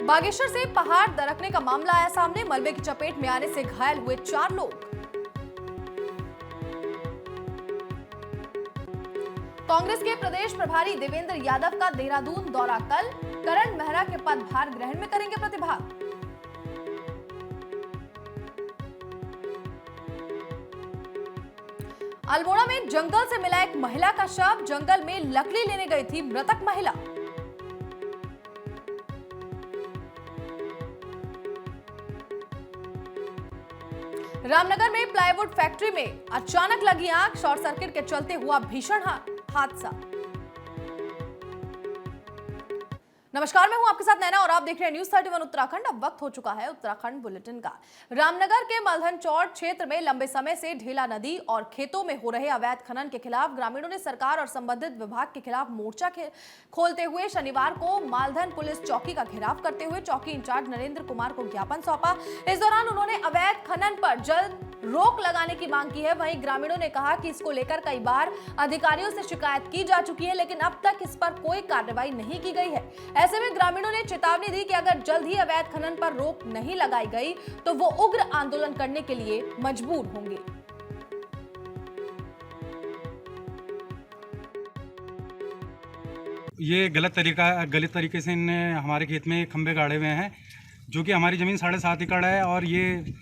बागेश्वर से पहाड़ दरकने का मामला आया सामने। मलबे की चपेट में आने से घायल हुए 4 लोग। कांग्रेस के प्रदेश प्रभारी देवेंद्र यादव का देहरादून दौरा कल। करण मेहरा के पदभार ग्रहण में करेंगे प्रतिभाग। अल्मोड़ा में जंगल से मिला एक महिला का शव। जंगल में लकड़ी लेने गई थी मृतक महिला। रामनगर में प्लाईवुड फैक्ट्री में अचानक लगी आग। शॉर्ट सर्किट के चलते हुआ भीषण हादसा। नमस्कार, मैं हूं आपके साथ नैना और आप देख रहे हैं न्यूज 31 उत्तराखंड। अब वक्त हो चुका है उत्तराखंड बुलेटिन का। रामनगर के मलधन चौड़ क्षेत्र में लंबे समय से ढेला नदी और खेतों में हो रहे अवैध खनन के खिलाफ ग्रामीणों ने सरकार और संबंधित विभाग के खिलाफ मोर्चा खोलते हुए शनिवार को मालधन पुलिस चौकी का घेराव करते हुए चौकी इंचार्ज नरेंद्र कुमार को ज्ञापन सौंपा। इस दौरान उन्होंने अवैध खनन पर जल्द रोक लगाने की मांग की है। वहीं ग्रामीणों ने कहा कि इसको लेकर कई बार अधिकारियों से शिकायत की जा चुकी है, लेकिन अब तक इस पर कोई कार्रवाई नहीं की गई है। ऐसे में ग्रामीणों ने चेतावनी दी कि अगर जल्द ही अवैध खनन पर रोक नहीं लगाई गई तो वो उग्र आंदोलन करने के लिए मजबूर होंगे। ये गलत तरीके से इनने हमारे खेत में खंबे गाड़े हुए हैं, जो कि हमारी ज़मीन 7.5 एकड़ है। और ये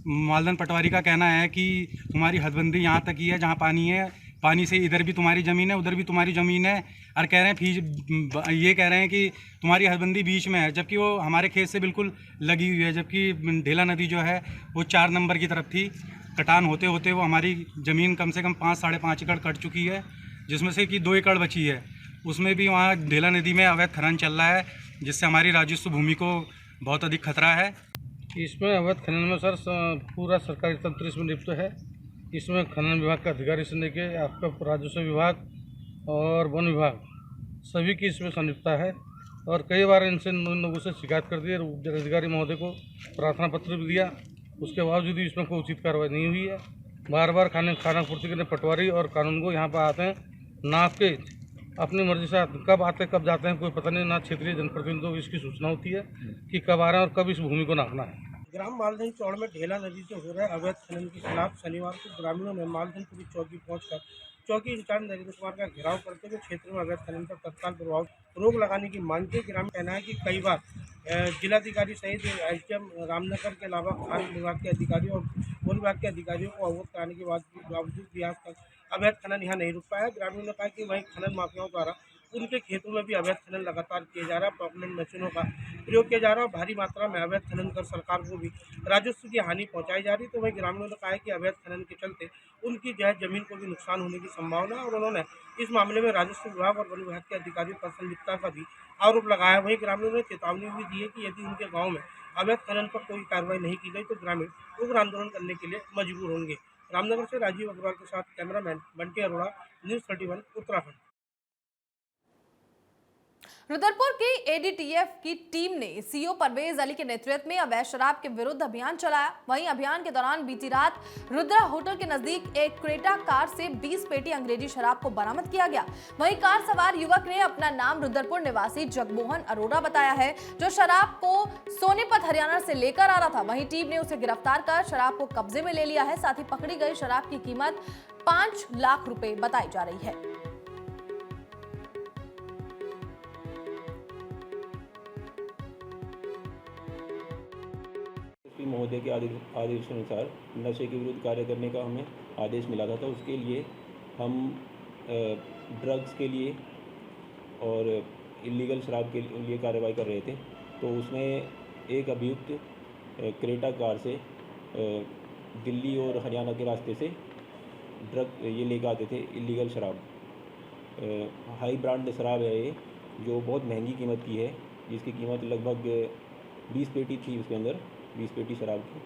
मालधन पटवारी का कहना है कि तुम्हारी हदबंदी यहाँ तक ही है, जहाँ पानी है, पानी से इधर भी तुम्हारी ज़मीन है, उधर भी तुम्हारी ज़मीन है। और कह रहे हैं ये कह रहे हैं कि तुम्हारी हदबंदी बीच में है, जबकि वो हमारे खेत से बिल्कुल लगी हुई है। जबकि ढेला नदी जो है वो 4 नंबर की तरफ थी। कटान होते होते वो हमारी ज़मीन कम से कम 5-5.5 एकड़ कट चुकी है, जिसमें से कि 2 एकड़ बची है। उसमें भी वहाँ ढेला नदी में अवैध खनन चल रहा है, जिससे हमारी राजस्व भूमि को बहुत अधिक खतरा है। इसमें अवैध खनन में सर पूरा सरकारी तंत्र इसमें लिप्त है। इसमें खनन विभाग का अधिकारी से लेकर आपका राजस्व विभाग और वन विभाग सभी की इसमें संलिप्तता है। और कई बार इनसे लोगों से शिकायत कर दी और अधिकारी महोदय को प्रार्थना पत्र भी दिया, उसके बावजूद भी इसमें कोई उचित कार्रवाई नहीं हुई है। बार बार खाना पूर्ति करने पटवारी और कानून को यहाँ पर आते हैं, नाप के अपनी मर्जी से कब आते कब जाते हैं कोई पता नहीं। ना क्षेत्रीय जनप्रतिनिधियों को इसकी सूचना होती है कि कब आ रहे हैं और कब इस भूमि को नापना है। ग्राम मालधन चौड़ में ढेला नदी से हो रहे अवैध खनन के खिलाफ शनिवार को ग्रामीणों ने मालधन पुलिस चौकी पहुंचकर चौकी इंचार्ज नरेंद्र कुमार का घेराव करते हुए क्षेत्र में अवैध खनन पर तत्काल प्रभाव रोक लगाने की मांग की। ग्रामीण कहना है कि कई बार जिलाधिकारी सहित एसडीएम रामनगर के अलावा खान विभाग के अधिकारियों और वन विभाग के अधिकारियों को अवगत कराने के बावजूद भी आज तक अवैध खनन यहाँ नहीं रुक पाया। ग्रामीणों ने कहा कि वहीं खनन माफियाओं द्वारा उनके खेतों में भी अवैध खनन लगातार किया जा रहा है। पॉपुलेट मशीनों का प्रयोग किया जा रहा है। भारी मात्रा में अवैध खनन कर सरकार को भी राजस्व की हानि पहुंचाई जा रही। तो वहीं ग्रामीणों ने कहा है कि अवैध खनन के चलते उनकी जमीन को भी नुकसान होने की संभावना है और उन्होंने इस मामले में राजस्व विभाग और वन विभाग के अधिकारियों पर संलिप्तता का भी आरोप लगाया। वहीं ग्रामीणों ने चेतावनी भी दी है कि यदि उनके गाँव में अवैध खनन पर कोई कार्रवाई नहीं की गई तो ग्रामीण उग्र आंदोलन करने के लिए मजबूर होंगे। रामनगर से राजीव अग्रवाल के साथ कैमरामैन बंटी अरोड़ा, न्यूज 31 उत्तराखंड। रुद्रपुर की एडीटीएफ की टीम ने सीओ परवेज अली के नेतृत्व में अवैध शराब के विरुद्ध अभियान चलाया। वहीं अभियान के दौरान बीती रात रुद्रा होटल के नजदीक एक क्रेटा कार से 20 पेटी अंग्रेजी शराब को बरामद किया गया। वहीं कार सवार युवक ने अपना नाम रुद्रपुर निवासी जगमोहन अरोड़ा बताया है, जो शराब को सोनीपत हरियाणा से लेकर आ रहा था। वहीं टीम ने उसे गिरफ्तार कर शराब को कब्जे में ले लिया है। साथ ही पकड़ी गई शराब की कीमत 5 लाख रुपए बताई जा रही है। महोदय के आदेशानुसार नशे के विरुद्ध कार्य करने का हमें आदेश मिला था। तो उसके लिए हम ड्रग्स के लिए और इलीगल शराब के लिए कार्रवाई कर रहे थे। तो उसमें एक अभियुक्त क्रेटा कार से दिल्ली और हरियाणा के रास्ते से ड्रग ये लेकर आते थे, इलीगल शराब। हाई ब्रांड शराब है ये, जो बहुत महंगी कीमत की है, जिसकी कीमत लगभग 20 पेटी थी। उसके अंदर 20 पेटी शराब की,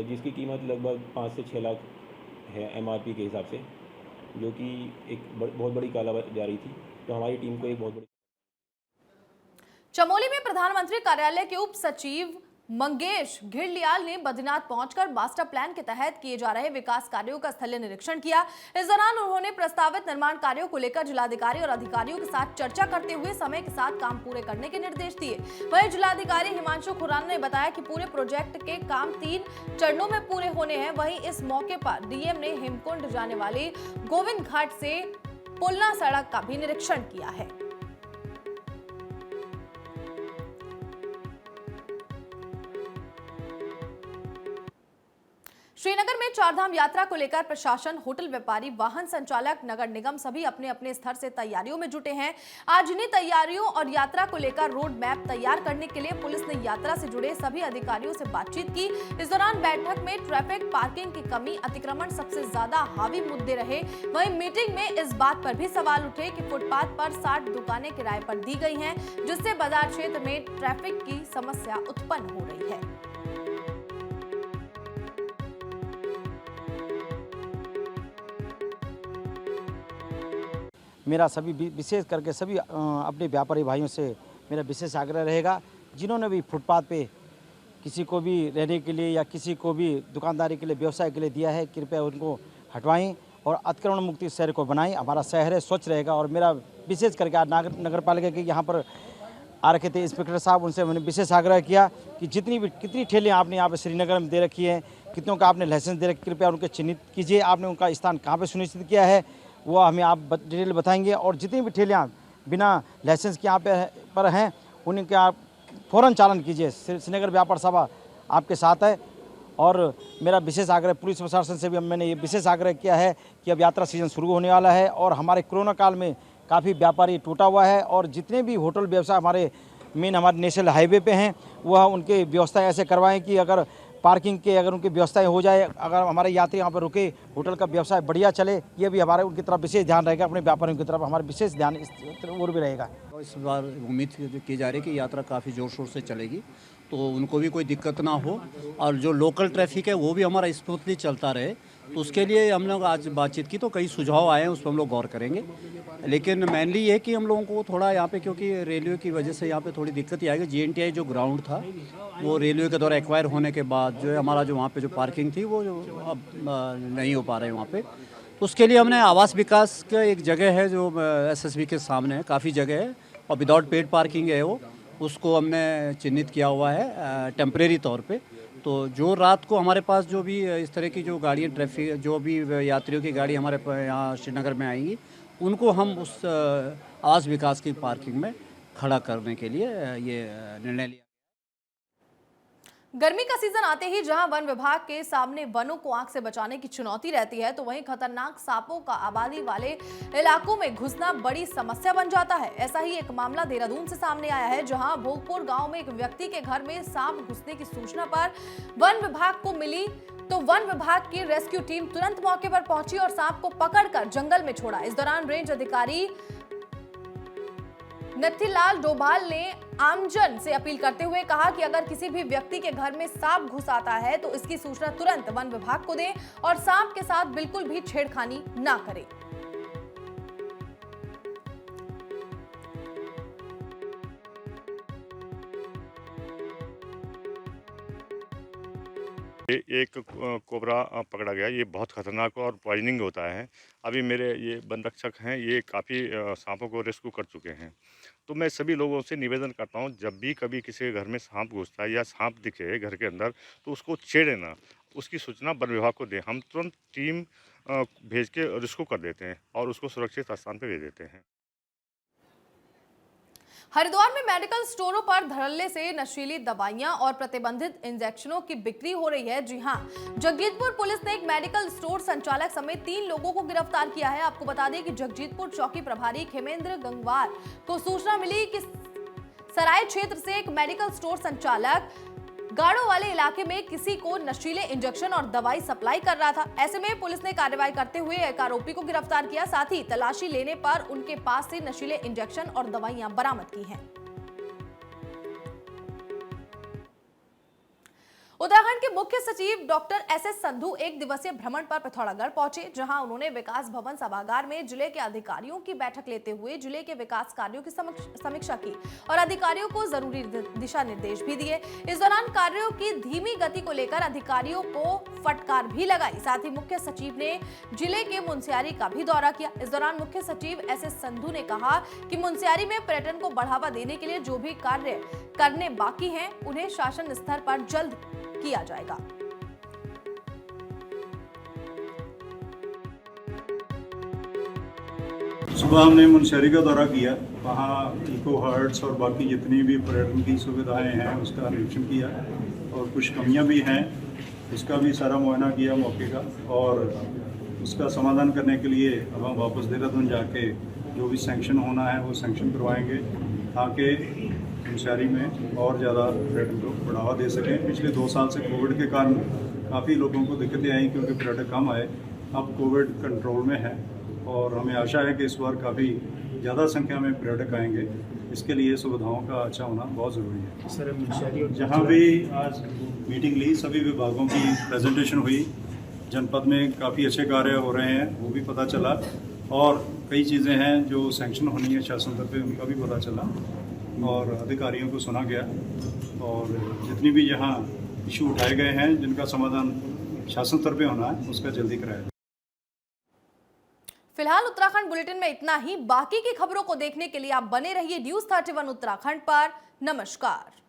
जिसकी कीमत लगभग 5 से 6 लाख है एमआरपी के हिसाब से, जो कि एक बहुत बड़ी कालाबाजारी थी। तो हमारी टीम को एक बहुत बड़ी। चमोली में प्रधानमंत्री कार्यालय के उप सचिव मंगेश घिरलियाल ने बद्रीनाथ पहुंचकर मास्टर प्लान के तहत किए जा रहे विकास कार्यों का स्थलीय निरीक्षण किया। इस दौरान उन्होंने प्रस्तावित निर्माण कार्यों को लेकर जिलाधिकारी और अधिकारियों के साथ चर्चा करते हुए समय के साथ काम पूरे करने के निर्देश दिए। वहीं जिलाधिकारी हिमांशु खुराना ने बताया कि पूरे प्रोजेक्ट के काम 3 चरणों में पूरे होने हैं। वहीं इस मौके पर डीएम ने हेमकुंड जाने वाली गोविंद घाट से पुलना सड़क का भी निरीक्षण किया है। श्रीनगर में चारधाम यात्रा को लेकर प्रशासन, होटल व्यापारी, वाहन संचालक, नगर निगम सभी अपने अपने स्तर से तैयारियों में जुटे हैं। आज इन्हीं तैयारियों और यात्रा को लेकर रोड मैप तैयार करने के लिए पुलिस ने यात्रा से जुड़े सभी अधिकारियों से बातचीत की। इस दौरान बैठक में ट्रैफिक, पार्किंग की कमी, अतिक्रमण सबसे ज्यादा हावी मुद्दे रहे। वहीं मीटिंग में इस बात पर भी सवाल उठे कि फुटपाथ पर 60 दुकानें किराए पर दी गई हैं, जिससे बाजार क्षेत्र में ट्रैफिक की समस्या उत्पन्न हो रही है। मेरा सभी विशेष करके सभी अपने व्यापारी भाइयों से मेरा विशेष आग्रह रहेगा, जिन्होंने भी फुटपाथ पे किसी को भी रहने के लिए या किसी को भी दुकानदारी के लिए, व्यवसाय के लिए दिया है, कृपया उनको हटवाएं और अतिक्रमण मुक्ति शहर को बनाएं। हमारा शहर है स्वच्छ रहेगा। और मेरा विशेष करके आज नगर पालिका के यहाँ पर आ रखे थे इंस्पेक्टर साहब, उनसे मैंने विशेष आग्रह किया कि कितनी ठेलियाँ आपने यहाँ पर श्रीनगर में दे रखी हैं, कितनों का आपने लाइसेंस दे रखी, कृपया उनके चिन्हित कीजिए। आपने उनका स्थान कहाँ पर सुनिश्चित किया है वो हमें आप डिटेल बताएंगे। और जितनी भी ठेलियाँ बिना लाइसेंस के यहाँ पर हैं उनके आप फ़ौरन चालन कीजिए। श्रीनगर व्यापार सभा आपके साथ है। और मेरा विशेष आग्रह पुलिस प्रशासन से भी मैंने ये विशेष आग्रह किया है कि अब यात्रा सीजन शुरू होने वाला है और हमारे कोरोना काल में काफ़ी व्यापारी टूटा हुआ है और जितने भी होटल व्यवसाय हमारे नेशनल हाईवे पे हैं वह उनके व्यवस्था ऐसे करवाएं कि अगर पार्किंग के अगर उनकी व्यवस्थाएं हो जाए, अगर हमारे यात्री यहाँ पर रुके, होटल का व्यवसाय बढ़िया चले, ये भी हमारे उनकी तरफ विशेष ध्यान रहेगा। अपने व्यापारियों की तरफ हमारा विशेष ध्यान इस ओर भी रहेगा। इस बार उम्मीद की जा रही है कि यात्रा काफ़ी ज़ोर शोर से चलेगी, तो उनको भी कोई दिक्कत ना हो और जो लोकल ट्रैफिक है वो भी हमारा स्मूथली चलता रहे। तो उसके लिए हम लोग आज बातचीत की, तो कई सुझाव आए हैं, उस पर हम लोग गौर करेंगे। लेकिन मेनली ये कि हम लोगों को थोड़ा यहाँ पे, क्योंकि रेलवे की वजह से यहाँ पे थोड़ी दिक्कत ही आएगी। GNTI जो ग्राउंड था वो रेलवे के द्वारा एक्वायर होने के बाद जो है हमारा जो वहाँ पे जो पार्किंग थी वो अब नहीं हो पा रहे वहाँ पे। तो उसके लिए हमने आवास विकास का एक जगह है जो SSB के सामने है, काफ़ी जगह है और विदाउट पेड पार्किंग है वो, उसको हमने चिन्हित किया हुआ है टेम्परेरी तौर पे। तो जो रात को हमारे पास जो भी इस तरह की जो गाड़ियाँ ट्रैफिक, जो भी यात्रियों की गाड़ी हमारे यहाँ श्रीनगर में आएंगी, उनको हम उस आवास विकास की पार्किंग में खड़ा करने के लिए ये निर्णय लिया। गर्मी का सीजन आते ही जहां वन विभाग के सामने वनों को आग से बचाने की चुनौती रहती है, तो वहीं खतरनाक सांपों का आबादी वाले इलाकों में घुसना बड़ी समस्या बन जाता है। ऐसा ही एक मामला देहरादून से सामने आया है, जहां भोगपुर गांव में एक व्यक्ति के घर में सांप घुसने की सूचना पर वन विभाग को मिली, तो वन विभाग की रेस्क्यू टीम तुरंत मौके पर पहुंची और सांप को पकड़कर जंगल में छोड़ा। इस दौरान रेंज अधिकारी नथीलाल डोभाल ने आमजन से अपील करते हुए कहा कि अगर किसी भी व्यक्ति के घर में सांप घुस आता है तो इसकी सूचना तुरंत वन विभाग को दें और सांप के साथ बिल्कुल भी छेड़खानी ना करें। एक कोबरा पकड़ा गया। ये बहुत खतरनाक और पॉइजनिंग होता है। अभी मेरे ये वन रक्षक हैं, ये काफ़ी सांपों को रेस्क्यू कर चुके हैं। तो मैं सभी लोगों से निवेदन करता हूँ, जब भी कभी किसी के घर में सांप घुसता है या सांप दिखे घर के अंदर तो उसको छेड़े ना, उसकी सूचना वन विभाग को दें। हम तुरंत टीम भेज के रेस्क्यू कर देते हैं और उसको सुरक्षित स्थान पर भेज देते हैं। हरिद्वार में मेडिकल स्टोरों पर धड़ल्ले से नशीली दवाइयां और प्रतिबंधित इंजेक्शनों की बिक्री हो रही है। जी हां, जगजीतपुर पुलिस ने एक मेडिकल स्टोर संचालक समेत 3 लोगों को गिरफ्तार किया है। आपको बता दें कि जगजीतपुर चौकी प्रभारी खेमेंद्र गंगवार को सूचना मिली कि सराय क्षेत्र से एक मेडिकल स्टोर संचालक गाड़ों वाले इलाके में किसी को नशीले इंजेक्शन और दवाई सप्लाई कर रहा था। ऐसे में पुलिस ने कार्रवाई करते हुए एक आरोपी को गिरफ्तार किया। साथ ही तलाशी लेने पर उनके पास से नशीले इंजेक्शन और दवाइयां बरामद की हैं। उत्तराखंड के मुख्य सचिव डॉक्टर एस संधू एक दिवसीय भ्रमण पर पिथौरागढ़ पहुंचे, जहां उन्होंने विकास भवन सभागार में जिले के अधिकारियों की बैठक लेते हुए जिले के विकास कार्यों की समीक्षा की और अधिकारियों को जरूरी दिशा निर्देश भी दिए। इस दौरान कार्यों की धीमी गति को लेकर अधिकारियों को फटकार भी लगाई। साथ ही मुख्य सचिव ने जिले के मुनस्यारी का भी दौरा किया। इस दौरान मुख्य सचिव एस संधू ने कहा कि मुनस्यारी में पर्यटन को बढ़ावा देने के लिए जो भी कार्य करने बाकी हैं, उन्हें शासन स्तर पर जल्द किया जाएगा। सुबह हमने मुनस्यारी का दौरा किया, वहाँ इको हर्ट्स और बाकी जितनी भी पर्यटन की सुविधाएं हैं उसका निरीक्षण किया और कुछ कमियां भी हैं, उसका भी सारा मुआयना किया मौके का और उसका समाधान करने के लिए अब हम वापस देहरादून जाके जो भी सैंक्शन होना है वो सैंक्शन करवाएंगे ताकि मुनस्यारी में और ज़्यादा पर्यटन को बढ़ावा दे सकें। पिछले 2 साल से कोविड के कारण काफ़ी लोगों को दिक्कतें आई क्योंकि पर्यटक कम आए। अब कोविड कंट्रोल में है और हमें आशा है कि इस बार काफ़ी ज़्यादा संख्या में पर्यटक आएंगे। इसके लिए सुविधाओं का अच्छा होना बहुत ज़रूरी है। सर मुनस्यारी और जहाँ भी आज मीटिंग ली, सभी विभागों की प्रेजेंटेशन हुई, जनपद में काफ़ी अच्छे कार्य हो रहे हैं वो भी पता चला और कई चीज़ें हैं जो सैंक्शन होनी है शासन स्तर पे उनका भी पता चला और अधिकारियों को सुना गया और जितनी भी यहाँ इशू उठाए गए हैं जिनका समाधान शासन स्तर पे होना है उसका जल्दी कराया जाए। फिलहाल उत्तराखंड बुलेटिन में इतना ही। बाकी की खबरों को देखने के लिए आप बने रहिए News 31 उत्तराखंड पर। नमस्कार।